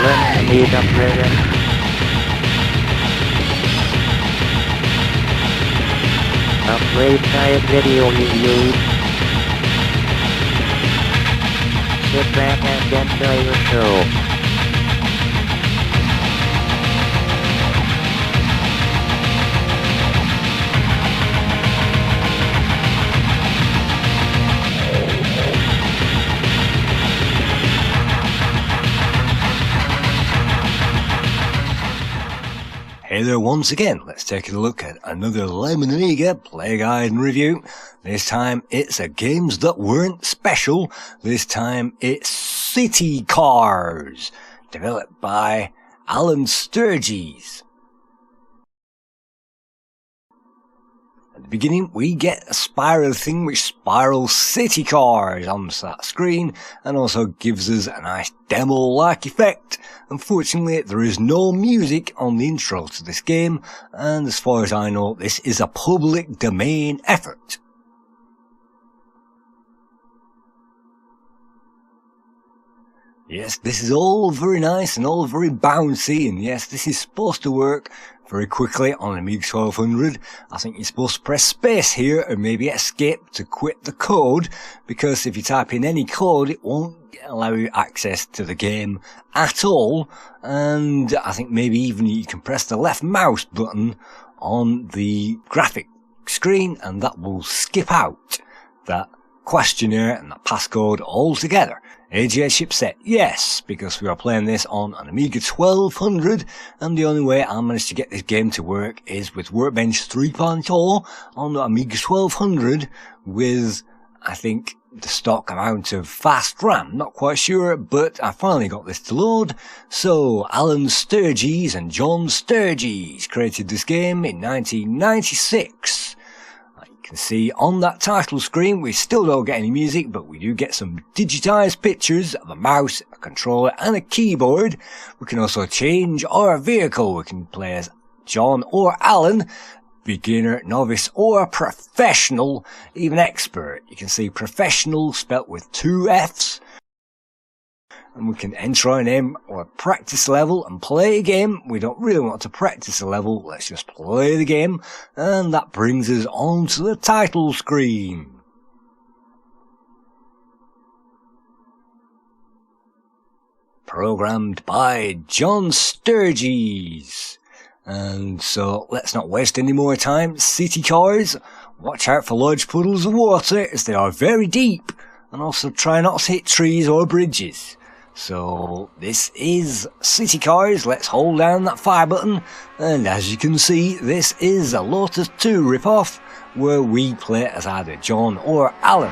Amiga present. A Predseda video review. Sit back and enjoy the show. Hey there once again, let's take a look at another Lemon Amiga play guide and review. This time it's a games that weren't special. This time it's City Cars, developed by Alan Sturgis. At the beginning we get a spiral thing which spirals city cars on that screen and also gives us a nice demo-like effect. Unfortunately there is no music on the intro to this game, and as far as I know this is a public domain effort. Yes, this is all very nice and all very bouncy, and yes, this is supposed to work very quickly on Amiga 1200. I think you're supposed to press space here and maybe escape to quit the code, because if you type in any code it won't allow you access to the game at all, and I think maybe even you can press the left mouse button on the graphic screen and that will skip out that questionnaire and that passcode altogether. AGA chipset, yes, because we are playing this on an Amiga 1200, and the only way I managed to get this game to work is with Workbench 3.0 on the Amiga 1200 with, I think, the stock amount of fast RAM. Not quite sure, but I finally got this to load. So, Alan Sturgis and John Sturgis created this game in 1996. You can see on that title screen we still don't get any music, but we do get some digitized pictures of a mouse, a controller and a keyboard. We can also change our vehicle. We can play as John or Alan, beginner, novice or professional, even expert. You can see professional spelt with 2 F's. And we can enter our name or practice level and play a game. We don't really want to practice a level, let's just play the game. And that brings us on to the title screen. Programmed by John Sturgis. And so let's not waste any more time. City cars, watch out for large puddles of water as they are very deep. And also try not to hit trees or bridges. So this is City Cars. Let's hold down that fire button, and as you can see this is a Lotus 2 ripoff where we play as either John or Alan.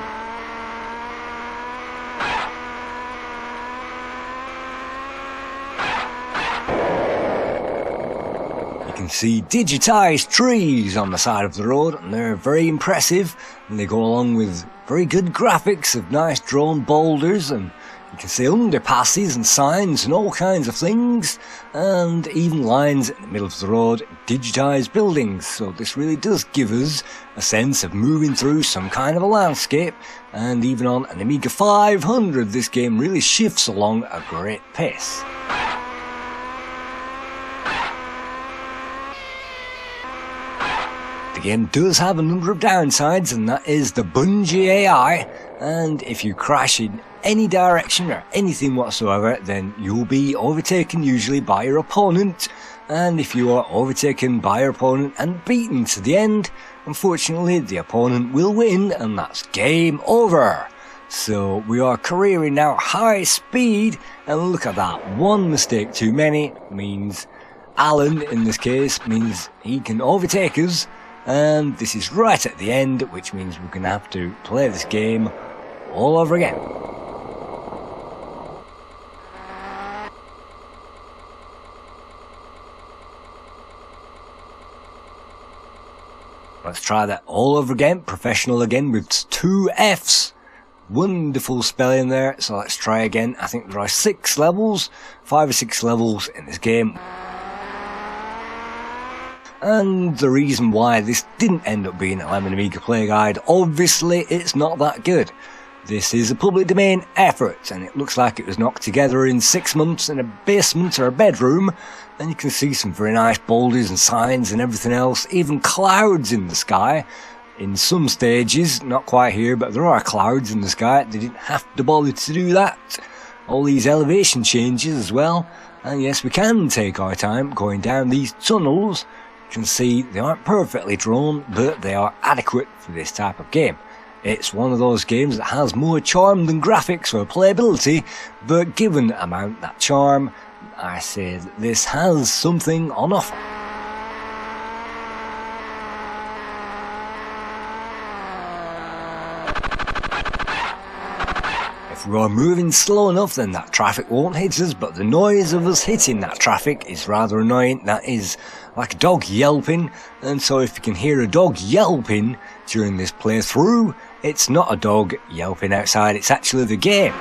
You can see digitized trees on the side of the road, and they're very impressive, and they go along with very good graphics of nice drawn boulders, and you can see underpasses and signs and all kinds of things, and even lines in the middle of the road, digitized buildings. So this really does give us a sense of moving through some kind of a landscape, and even on an Amiga 500 this game really shifts along a great pace. The game does have a number of downsides, and that is the Bungie AI, and if you crash in any direction or anything whatsoever, then you'll be overtaken usually by your opponent, and if you are overtaken by your opponent and beaten to the end, unfortunately the opponent will win and that's game over. So we are careering now high speed, and look at that, one mistake too many means Alan in this case means he can overtake us, and this is right at the end, which means we're going to have to play this game all over again. Let's try that all over again, professional again with 2 F's. Wonderful spelling there, so let's try again. I think there are 6 levels, 5 or 6 levels in this game. And the reason why this didn't end up being a Lemon Amiga play guide, obviously it's not that good. This is a public domain effort, and it looks like it was knocked together in 6 months in a basement or a bedroom, and you can see some very nice boulders and signs and everything else, even clouds in the sky. In some stages, not quite here, but there are clouds in the sky. They didn't have to bother to do that. All these elevation changes as well, and yes, we can take our time going down these tunnels. You can see they aren't perfectly drawn, but they are adequate for this type of game. It's one of those games that has more charm than graphics or playability, but given amount that charm, I say that this has something on offer. If we are moving slow enough, then that traffic won't hit us, but the noise of us hitting that traffic is rather annoying. That is like a dog yelping, and so if you can hear a dog yelping during this playthrough, it's not a dog yelping outside, it's actually the game.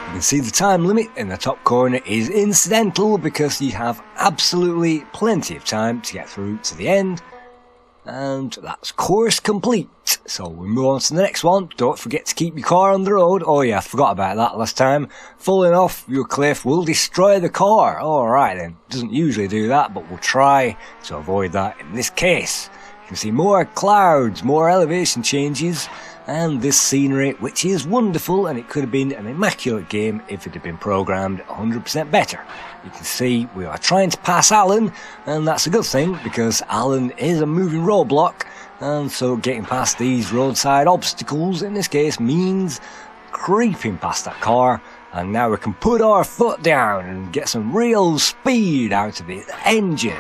You can see the time limit in the top corner is incidental because you have absolutely plenty of time to get through to the end. And that's course complete. So we move on to the next one. Don't forget to keep your car on the road. Oh yeah, I forgot about that last time. Falling off your cliff will destroy the car. Alright then, doesn't usually do that, but we'll try to avoid that in this case. You can see more clouds, more elevation changes, and this scenery, which is wonderful, and it could have been an immaculate game if it had been programmed 100% better. You can see we are trying to pass Alan, and that's a good thing because Alan is a moving roadblock, and so getting past these roadside obstacles in this case means creeping past that car, and now we can put our foot down and get some real speed out of the engine.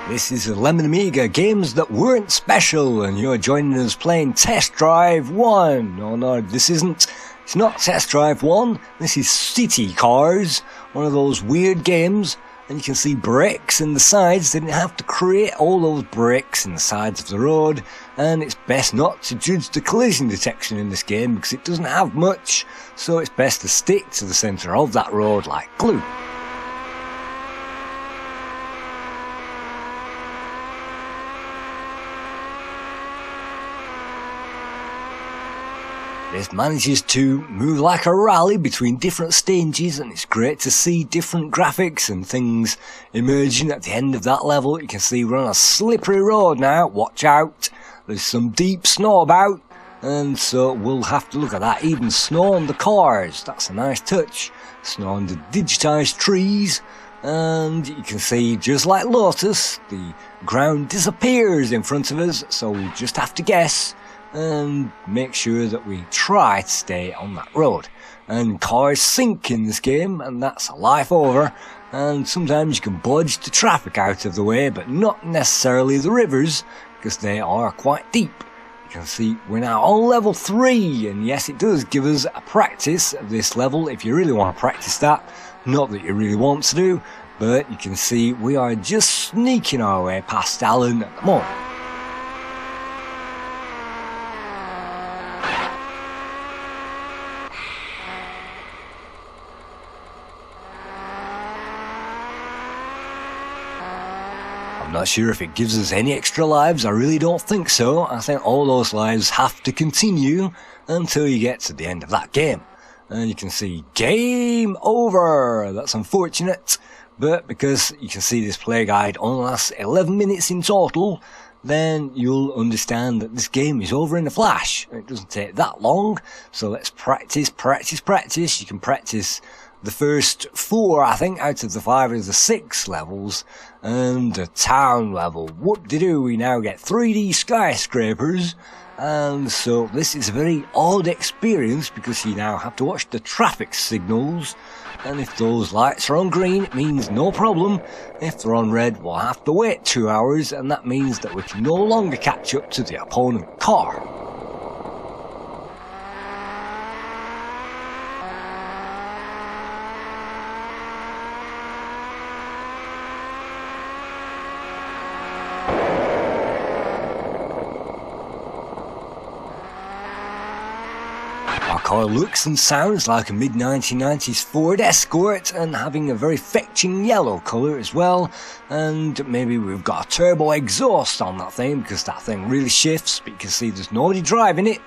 This is Lemon Amiga, games that weren't special, and you're joining us playing Test Drive 1. No, this isn't. It's not Test Drive 1, this is City Cars, one of those weird games, and you can see bricks in the sides. They didn't have to create all those bricks in the sides of the road, and it's best not to judge the collision detection in this game because it doesn't have much, so it's best to stick to the centre of that road like glue. This manages to move like a rally between different stages, and it's great to see different graphics and things emerging at the end of that level. You can see we're on a slippery road now, watch out, there's some deep snow about, and so we'll have to look at that. Even snow on the cars, that's a nice touch. Snow on the digitised trees, and you can see, just like Lotus, the ground disappears in front of us, so we just have to guess and make sure that we try to stay on that road. And cars sink in this game, and that's a life over, and sometimes you can budge the traffic out of the way, but not necessarily the rivers, because they are quite deep. You can see we're now on level 3, and yes, it does give us a practice of this level if you really want to practice that. Not that you really want to do, but you can see we are just sneaking our way past Alan at the moment. I'm not sure if it gives us any extra lives, I really don't think so. I think all those lives have to continue until you get to the end of that game. And you can see game over. That's unfortunate, but because you can see this play guide only lasts 11 minutes in total, then you'll understand that this game is over in a flash. It doesn't take that long, so let's practice. You can practice the first 4, I think, out of the 5 or the 6 levels, and the town level. Whoop-de-doo, we now get 3D skyscrapers, and so this is a very odd experience because you now have to watch the traffic signals, and if those lights are on green, it means no problem. If they're on red, we'll have to wait 2 hours, and that means that we can no longer catch up to the opponent car. car looks and sounds like a mid-1990s Ford Escort, and having a very fetching yellow colour as well, and maybe we've got a turbo exhaust on that thing because that thing really shifts, but you can see there's nobody driving it.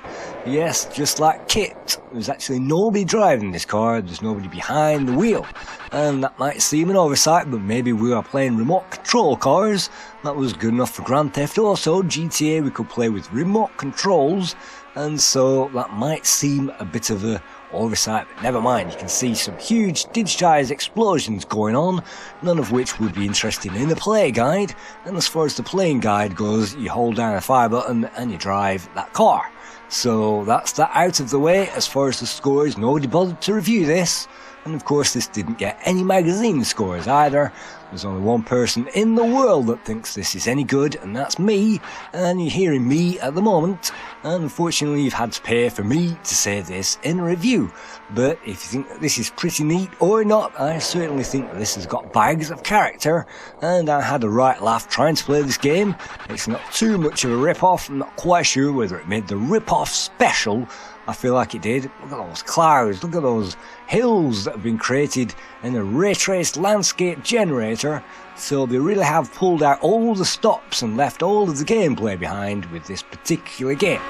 Yes, just like Kit, there's actually nobody driving this car, there's nobody behind the wheel, and that might seem an oversight, but maybe we are playing remote control cars. That was good enough for Grand Theft Auto. GTA we could play with remote controls, and so that might seem a bit of a oversight, but never mind. You can see some huge digitised explosions going on, none of which would be interesting in a play guide, and as far as the playing guide goes, you hold down a fire button and you drive that car. So that's that out of the way. As far as the scores, nobody bothered to review this, and of course this didn't get any magazine scores either. There's only one person in the world that thinks this is any good, and that's me, and you're hearing me at the moment, and unfortunately you've had to pay for me to say this in a review. But if you think that this is pretty neat or not, I certainly think that this has got bags of character, and I had a right laugh trying to play this game. It's not too much of a rip-off. I'm not quite sure whether it made the rip-off special. I feel like it did. Look at those clouds, look at those hills that have been created in a ray traced landscape generator, so they really have pulled out all the stops and left all of the gameplay behind with this particular game.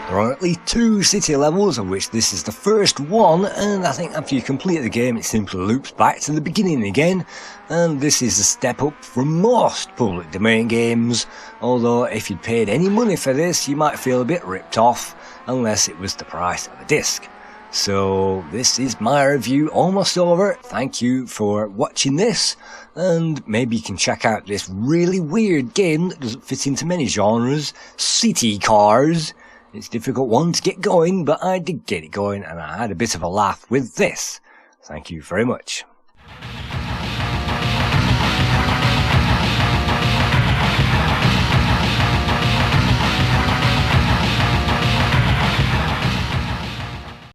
There are at least 2 city levels, of which this is the first one, and I think after you complete the game it simply loops back to the beginning again, and this is a step up from most public domain games, although if you'd paid any money for this you might feel a bit ripped off, unless it was the price of a disc. So this is my review almost over. Thank you for watching this, and maybe you can check out this really weird game that doesn't fit into many genres, City Cars. It's a difficult one to get going, but I did get it going, and I had a bit of a laugh with this. Thank you very much.